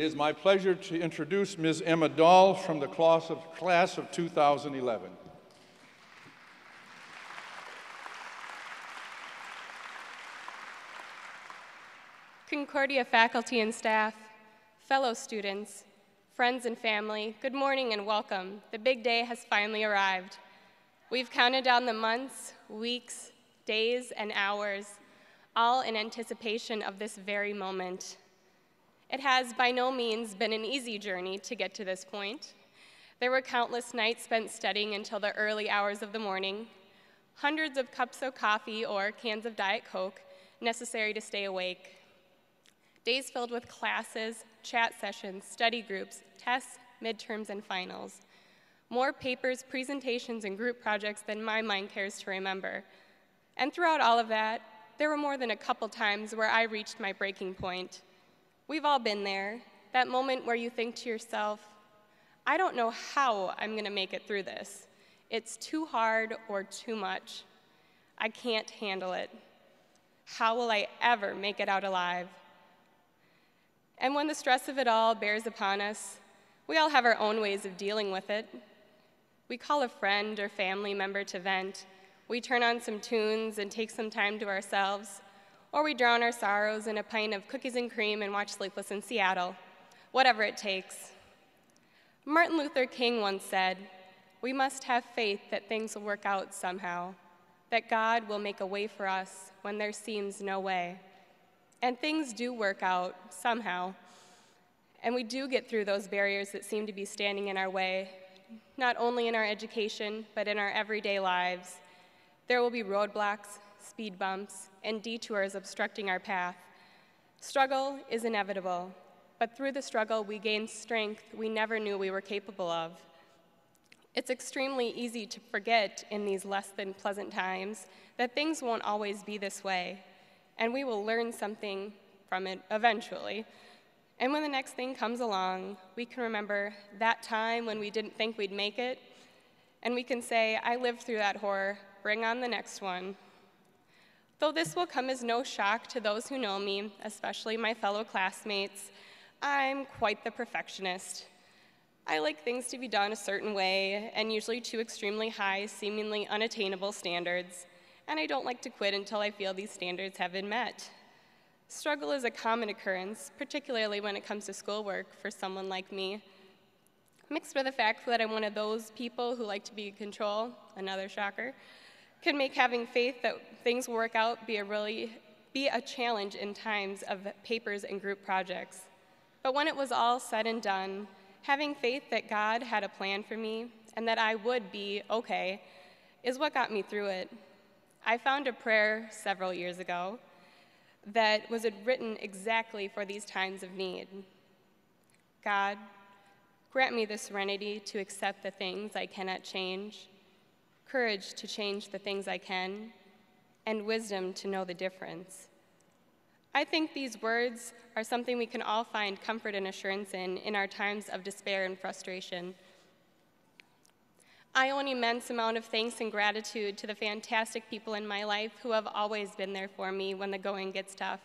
It is my pleasure to introduce Ms. Emma Dahl from the class of 2011. Concordia faculty and staff, fellow students, friends and family, good morning and welcome. The big day has finally arrived. We've counted down the months, weeks, days, and hours, all in anticipation of this very moment. It has by no means been an easy journey to get to this point. There were countless nights spent studying until the early hours of the morning, hundreds of cups of coffee or cans of Diet Coke necessary to stay awake. Days filled with classes, chat sessions, study groups, tests, midterms, and finals. More papers, presentations, and group projects than my mind cares to remember. And throughout all of that, there were more than a couple times where I reached my breaking point. We've all been there, that moment where you think to yourself, I don't know how I'm gonna make it through this. It's too hard or too much. I can't handle it. How will I ever make it out alive? And when the stress of it all bears upon us, we all have our own ways of dealing with it. We call a friend or family member to vent. We turn on some tunes and take some time to ourselves, or we drown our sorrows in a pint of cookies and cream and watch Sleepless in Seattle, whatever it takes. Martin Luther King once said, we must have faith that things will work out somehow, that God will make a way for us when there seems no way. And things do work out somehow, and we do get through those barriers that seem to be standing in our way, not only in our education, but in our everyday lives. There will be roadblocks, speed bumps, and detours obstructing our path. Struggle is inevitable, but through the struggle we gain strength we never knew we were capable of. It's extremely easy to forget in these less than pleasant times that things won't always be this way, and we will learn something from it eventually. And when the next thing comes along, we can remember that time when we didn't think we'd make it, and we can say, I lived through that horror, bring on the next one. Though this will come as no shock to those who know me, especially my fellow classmates, I'm quite the perfectionist. I like things to be done a certain way, and usually to extremely high, seemingly unattainable standards, and I don't like to quit until I feel these standards have been met. Struggle is a common occurrence, particularly when it comes to schoolwork for someone like me. Mixed with the fact that I'm one of those people who like to be in control, another shocker, can make having faith that things will work out be a challenge in times of papers and group projects. But when it was all said and done, having faith that God had a plan for me and that I would be okay is what got me through it. I found a prayer several years ago that was written exactly for these times of need. God, grant me the serenity to accept the things I cannot change, courage to change the things I can, and wisdom to know the difference. I think these words are something we can all find comfort and assurance in our times of despair and frustration. I owe an immense amount of thanks and gratitude to the fantastic people in my life who have always been there for me when the going gets tough.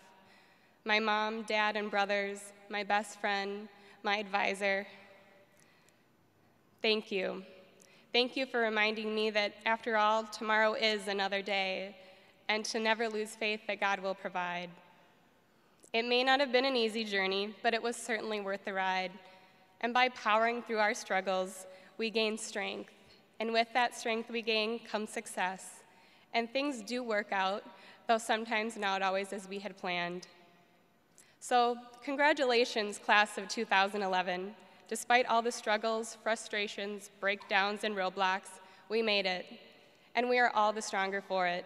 My mom, dad, and brothers, my best friend, my advisor. Thank you. Thank you for reminding me that, after all, tomorrow is another day, and to never lose faith that God will provide. It may not have been an easy journey, but it was certainly worth the ride. And by powering through our struggles, we gain strength. And with that strength we gain comes success. And things do work out, though sometimes not always as we had planned. So, congratulations, class of 2011. Despite all the struggles, frustrations, breakdowns, and roadblocks, we made it, and we are all the stronger for it.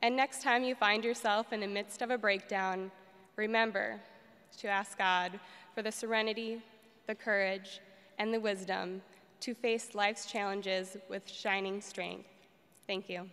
And next time you find yourself in the midst of a breakdown, remember to ask God for the serenity, the courage, and the wisdom to face life's challenges with shining strength. Thank you.